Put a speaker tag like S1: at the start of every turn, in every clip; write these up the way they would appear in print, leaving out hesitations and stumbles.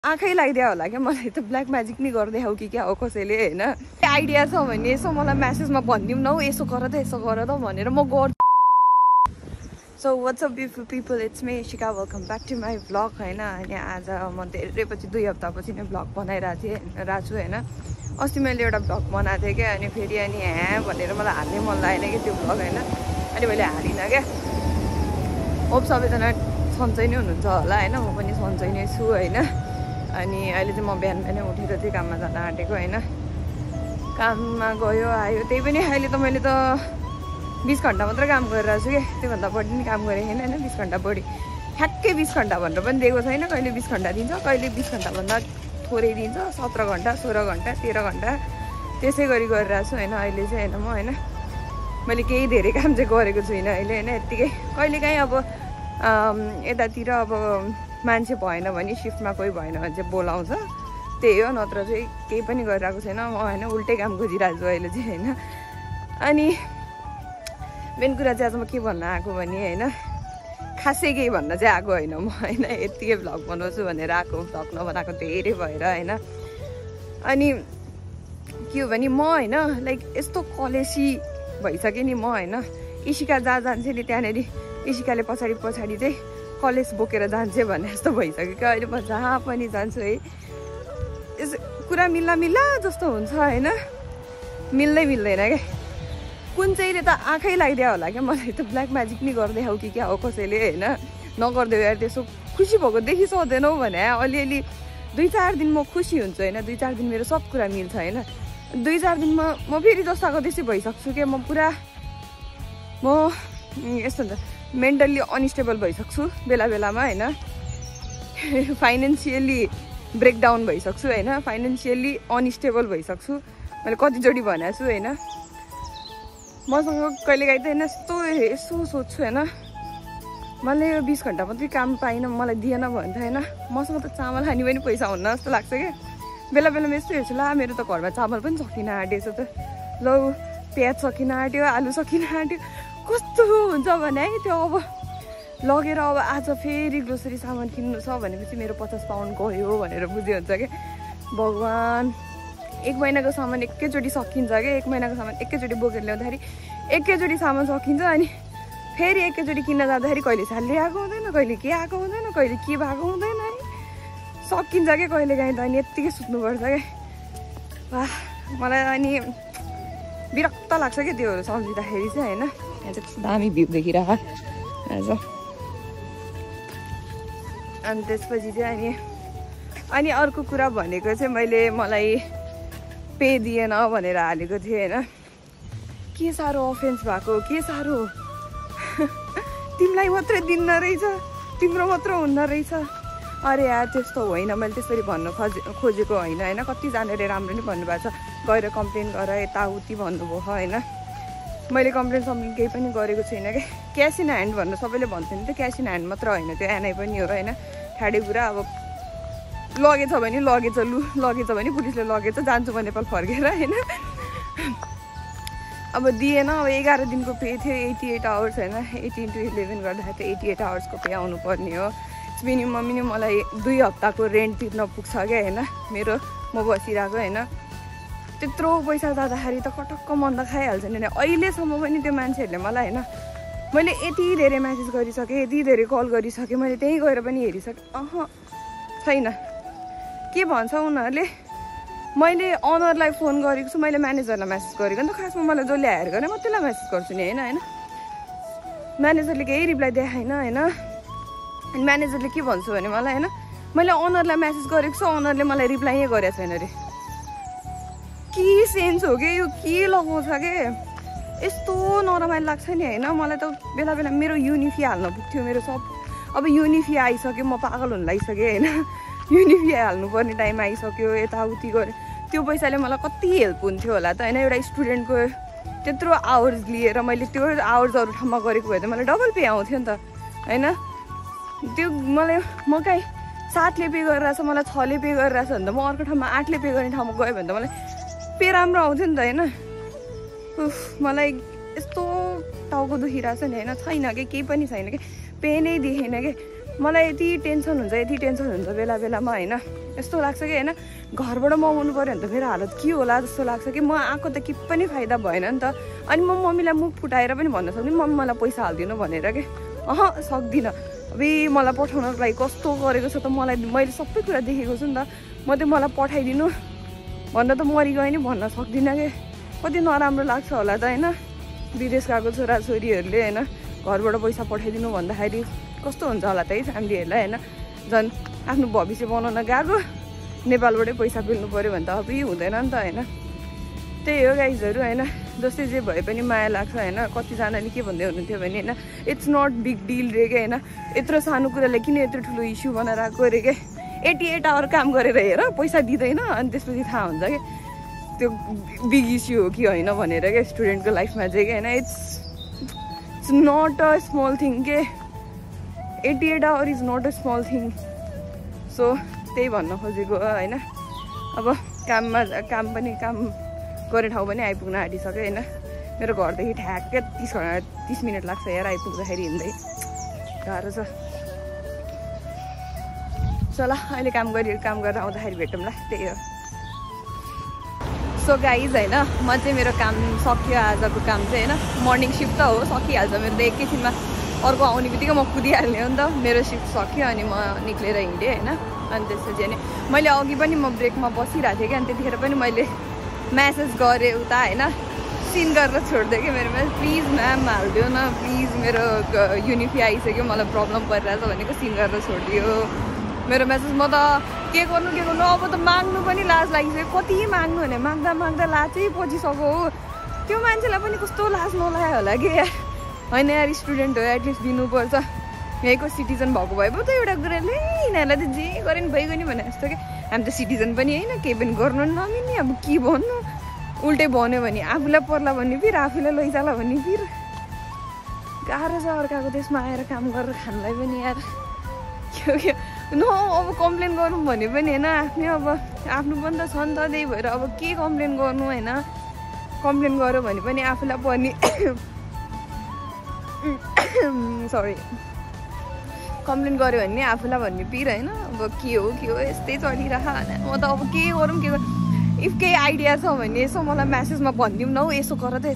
S1: आँखै लगाइदियो होला क्या मलाई त ब्ल्याक म्याजिक नि गर्दै हौ कि क्या हो कसैले हैन आइडिया छ भने यसो मलाई मेसेजमा भनिदिउँ न हौ यसो गर त भनेर म गर्छु so what's up beautiful people it's me Ishika welcome back to my vlog हैन अनि आज म धेरै पछि 2 हप्तापछि नै भ्लग बनाइरहेको छु हैन अस्ति मैले एउटा भ्लग बनाएको थिएँ क्या अनि फेरि अनि भनेर मलाई हाल्नै मन लागेन कि त्यो भ्लग हैन अनि मैले हालिनँ क्या होप सबैजना सन्चै नै हुनुहुन्छ होला हैन म पनि सन्चै नै छु हैन अनि अहिले चाहिँ म बिहान बिहानै उठेर चाहिँ काममा जान आँटेको हैन काममा गयो आयो त्यही पनि अहिले त मैले त 20 घण्टा मात्र काम गरिरहेको छु कि त्योभन्दा बढी नि काम गरेको छैन हैन 20 घण्टा बढी ठ्याक्कै 20 घण्टा भनेर पनि दिएको छैन कहिले 20 घण्टा दिन्छ कहिले 20 घण्टा भन्दा थोरै दिन्छ 17 घण्टा 16 घण्टा 13 घण्टा त्यसै गरी गरिरहेको छु हैन अहिले चाहिँ हैन म हैन मैले केही धेरै काम चाहिँ गरेको छुइनँ अहिले हैन यतिकै कहिलेकाहीँ अब यतातिर अब मान्छे भएन भने शिफ्टमा कोही भएन भने चाहिँ बोलाउँछ त्यही हो नत्र चाहिँ केही पनि गरिरहेको छैन म हैन उल्टै काम खोजिरहेको छु अहिले चाहिँ हैन अनि मेन कुरा चाहिँ आज म के भन्न आएको भने हैन खासै केही भन्न चाहिँ आएको होइन म हैन यतिकै भ्लग बनाउँछु भनेर आएको भ्लग नबनाएको धेरै भएर हैन अनि के हो भने म हैन लाइक यस्तो कलेसी भइसक्यो नि म हैन इशिका जहाँ जान्छ नि त्यहाँनिर इशिकाले पछाडि चाहिँ कलेज बोकेर जान्छ भन्ने जस्तो भइसक्यो क्या अहिले म जहाँ पनि जान्छु है यस कुरा मिल्ला जस्तो हुन्छ हैन मिल्दैन क्या कुन चाहिँले त आँखै लगाइदियो होला क्या मलाई त ब्ल्याक म्याजिक नि गर्दै हौ कि क्या हो कसैले हैन नगर्दै यार त्यसो खुसी भएको देखिसक्दैनौ भने अलिअलि 2-4 दिन म खुसी हुन्छु हैन 2-4 दिन मेरो सब कुरा मिल्छ हैन 2-4 दिनमा म फेरि जस्ताको त्यसै भइसक्छु क्या म पुरा म यस्तो हुन्छ मेन्टल्ली अनस्टेबल भइसक्छु बेला बेलामा हैन फाइनेन्सियली ब्रेकडाउन भइसक्छु हैन फाइनेन्सियली अनस्टेबल भइसक्छु मैले कतिचोटि भनेको छु हैन मसँग कहिलेकाहीँ त हैन यसो सोध्छु हैन मैले यो 20 घण्टा मात्रै काम पाइनँ मलाई दिएन भने त हैन मसँग त चामल खाने पनि पैसा हुन्न जस्तो लाग्छ क्या बेला बेलामा यस्तो हेर्छु ला मेरो त घरमा चामल पनि सकिन आँटेछ त लौ प्याज सकिन आँट्यो आलु सकिन आँट्यो कस्तो हुन्छ भने है त्यो अब लगेर अब आज फेरि ग्रोसरी सामान किन्नु छ भनेपछि मेरो 50 पाउन्ड गयो भनेर बुझ्यो हुन्छ क्या भगवान् 1 महिनाको सामान एकैचोटि सकिन्छ क्या 1 महिनाको सामान एकैचोटि बोकेर ल्याउँदाखेरि एकैचोटि सामान सकिन्छ अनि फेरि एकैचोटि किन्न जाँदाखेरि कहिले सालले आएको हुँदैन कहिले के आएको हुँदैन कहिले के भएको हुँदैन है सकिन्छ क्या कहिलेकाहीँ त अनि यत्तिकै सुत्नुपर्छ क्या वाह मलाई अनि विरक्त लाग्छ क्या त्योहरू सम्झिँदाखेरि चाहिँ हैन यहाँ चाहिँ दामी भ्यू देखिरहेको आज अनि त्यसपछि चाहिँ अनि अर्को कुरा भनेको चाहिँ मलाई पे दिएन भनेर हालेको थिएँ हैन के साह्रो अफेन्स भएको के साह्रो तिमीलाई मात्रै दिन्न रहेछ तिम्रो मात्र हुन्न रहेछ अरे यार त्यस्तो होइन मैले त्यसरी भन्न खोजेको होइन हैन कतिजनाले राम्रो नै भन्नुभएको छ गएर कम्प्लेन गर यताउति भन्नुभयो हैन मैले कम्प्लेन केही पनि गरेको छैन क्या क्यास इन ह्यान्ड भनेर सबैले भन्थ्यो नि त क्यास इन ह्यान्ड मात्र होइन त्यो एनआई पनि हो हैन ठाडे कुरा अब लगेछ भने लगेछ भने पुलिसले लगेछ जान्छु म नेपाल फर्केर हैन अब दिएन अब 11 दिनको पे थियो 88 आवर्स हैन 18 to 11 गर्दाखेरि त 88 आवर्सको पे आउनु पर्ने हो मिनिमम मलाई 2 हप्ताको रेन्ट तिर्न पुग्छ क्या हैन मेरो म बसिरहेको हैन त्यत्रो पैसा जाँदाखेरि त कटक्क मन त खाइहाल्छ नि अहिलेसम्म पनि त्यो मान्छेहरूले मलाई हैन मैले यति धेरै मेसेज गरिसकेँ यति धेरै कल गरिसकेँ मैले त्यहीँ गएर पनि हेरिसकेँ छैन के भन्छ उनीहरूले मैले अनरलाई फोन गरेको छु मैले म्यानेजरलाई मेसेज गरेको नि त खासमा मलाई जसले हायर गर्ने म त्यसलाई मेसेज गर्छु नि हैन म्यानेजरले केही रिप्लाई देखाएन हैन अनि म्यानेजरले के भन्छ भने मलाई हैन मैले अनरलाई मेसेज गरेको छु अनरले मलाई रिप्लाई गरेको छैन रे के सेन्स हो कि यो के लगाउँछ के यस्तो नरमाइलो लाग्छ नि हैन मलाई त बेला बेला मेरो युनिफी हाल्न पुग्थ्यो मेरो सब अब युनिफी आइसक्यो म पागल हुन लागिसकेँ हैन युनिफी हाल्नुपर्ने टाइम आइसक्यो यताउति गरेँ त्यो पैसाले मलाई कति हेल्प हुन्थ्यो होला त हैन एउटा स्टुडेन्टको त्यत्रो आवर्स लिएर मैले त्यो आवर्स अरू ठाउँमा गरेको भए त मलाई डबल पे आउँथ्यो नि त हैन त्यो मलाई म काहीँ 7ले पे गरिरहेछ मलाई 6ले पे गरिरहेछ भने त म अर्को ठाउँमा 8ले पे गर्ने ठाउँमा गयो भने त मलाई पे राम्रो आउँथ्यो नि त हैन मलाई यस्तो टाउको दुखिरहेछ नि हैन छैन कि केही पनि छैन कि पे नै देखेन कि मलाई यति टेन्सन हुन्छ बेला बेलामा होइन। यस्तो लाग्छ कि होइन घरबाट मगाउनु पऱ्यो भने त मेरो हालत के होला जस्तो लाग्छ कि म आएको त के पनि फाइदा भएन नि त। अनि म मम्मीलाई मुख फुटाएर पनि भन्न सक्दिनँ मम्मी मलाई पैसा हालिदिनु भनेर के सक्दिनँ। अबे मलाई पठाउनको लागि कस्तो गरेको छ त मैले सबै कुरा देखेको छु नि त। म त मलाई पठाइदिनु भन्दा त मरिगयो नि भन्न सक्दिनँ कि। कति नराम्रो लाग्छ होला त होइन विदेश गएको छोराछोरीहरूले होइन घरबाट पैसा पठाइदिनु भन्दाखेरि कस्तो हुन्छ होला त है फ्यामिलीहरूलाई होइन। झन् आफ्नो भविष्य बनाउन गएको नेपालबाटै पैसा पेल्नु पऱ्यो भने त अब हुँदैन नि त होइन। त्यही हो गाइजहरू होइन जस्तै जे भए पनि माया लाग्छ होइन। कतिजनाले के भन्दै हुनुहुन्थ्यो भने होइन इट्स नट बिग डिल रे क्या होइन यत्रो सानो कुराले किन यत्रो ठुलो इस्यु बनाएर आएको अरे क्या 88 आवर काम गरेर हेर पैसा दिँदैन अनि त्यसपछि थाहा हुन्छ क्या त्यो बिग इस्यु हो कि होइन भनेर क्या स्टुडेन्टको लाइफमा चाहिँ क्या होइन it's not a small thing के 88 hour is not a small thing. So त्यही भन्न खोजेको हो होइन। अब काम गर्ने ठाउँ पनि आइपुग्न आँटिसक्यो होइन। मेरो घरदेखि ठ्याक्कै 30 मिनट लाग्छ यार आइपुग्दाखेरि हिँड्दै गाह्रो छ। चल अहिले काम गरेर आउँदाखेरि भेटौँला त्यही हो। सो गाइज होइन म चाहिँ मेरो काम सक्यो आजको काम चाहिँ होइन मर्निङ सिफ्ट त हो सकिहाल्छ मेरो त एकैछिनमा अर्को आउने बित्तिकै म कुदिहाल्ने हो नि त। मेरो सिफ्ट सक्यो अनि म निक्लेर हिँडेँ होइन। अनि त्यसपछि अनि मैले अघि पनि म ब्रेकमा बसिरहेको थिएँ कि अनि त्यतिखेर पनि मैले म्यासेज गरेँ उता होइन सिन गरेर छोडिदिएँ कि मेरो प्लिज म्याम हालिदियो न प्लिज मेरो युनिफी आइसक्यो मलाई प्रब्लम परिरहेछ भनेको सिन गरेर छोडिदियो मेरो म्यासेज। म त के गर्नु अब त माग्नु पनि लाज लागिसक्यो। कति माग्नु भने माग्दा लाजै पचिसक्यो हो। त्यो मान्छेलाई पनि कस्तो लाज नलाग्यो होला कि यार होइन यार स्टुडेन्ट हो एटलिस्ट दिनुपर्छ। यहीँको सिटिजन भएको भए पो त एउटा कुराले यिनीहरूलाई त जे गरे नि भइगयो नि भने जस्तो कि हामी त सिटिजन पनि होइन केही पनि गर्नु नमिल्ने अब के भन्नु उल्टै भन्यो भने आफूलाई पर्ला भन्ने फिर आफूलाई लैजाला भन्ने फिर गाह्रो छ। अर्काको देशमा आएर काम गरेर खानलाई पनि यार के अब कम्प्लेन गर्नु भने पनि होइन आफ्नै अब आफ्नो पनि त छ नि त। त्यही भएर अब के कम्प्लेन गर्नु होइन कम्प्लेन गऱ्यो भने पनि आफूलाई पर्ने सरी कम्प्लेन गऱ्यो भने आफूलाई भन्ने पिर होइन। अब के हो यस्तै चलिरह म त अब के गरौँ इफ केही आइडिया छ भने यसो मलाई म्यासेजमा भनिदिउँ न हौ यसो गर त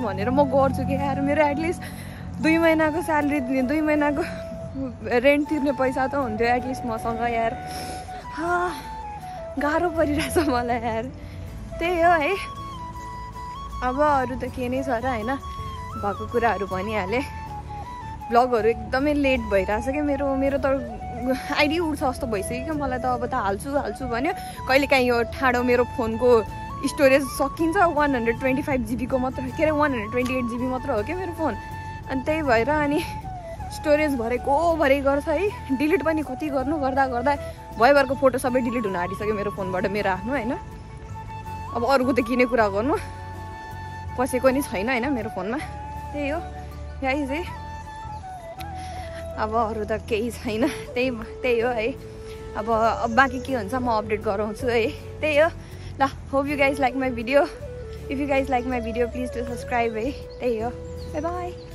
S1: भनेर म गर्छु कि यार मेरो एटलिस्ट 2 महिनाको स्यालेरी 2 महिनाको रेन्ट तिर्ने पैसा त हुन्थ्यो एटलिस्ट मसँग यार। गाह्रो परिरहेछ मलाई यार। त्यही हो है अब अरू त के नै छ र होइन भएको कुराहरू भनिहालेँ। ब्लगहरू एकदमै लेट भइरहेछ क्या मेरो त आइडी उठ्छ जस्तो भइसक्यो क्या मलाई त। अब त हाल्छु भन्यो कहिलेकाहीँ यो ठाडो मेरो फोनको स्टोरेज सकिन्छ 125 GB मात्र के अरे 128 GB मात्र हो क्या मेरो फोन। अनि त्यही भएर अनि स्टोरेज भरै गर्छ है डिलिट पनि कति गर्दा भयभरको फोटो सबै डिलिट हुन आँटिसक्यो मेरो फोनबाट मेरो आफ्नो होइन। अब अरूको त किने कुरा गर्नु पसेको नि छैन होइन मेरो फोनमा। त्यही हो गाइस है अब अरू त केही छैन त्यही हो है। अब बाँकी के हुन्छ म अपडेट गराउँछु है। त्यही हो ल hope you guys like my video. If you guys like my video please to subscribe है। त्यही हो बाई बाई।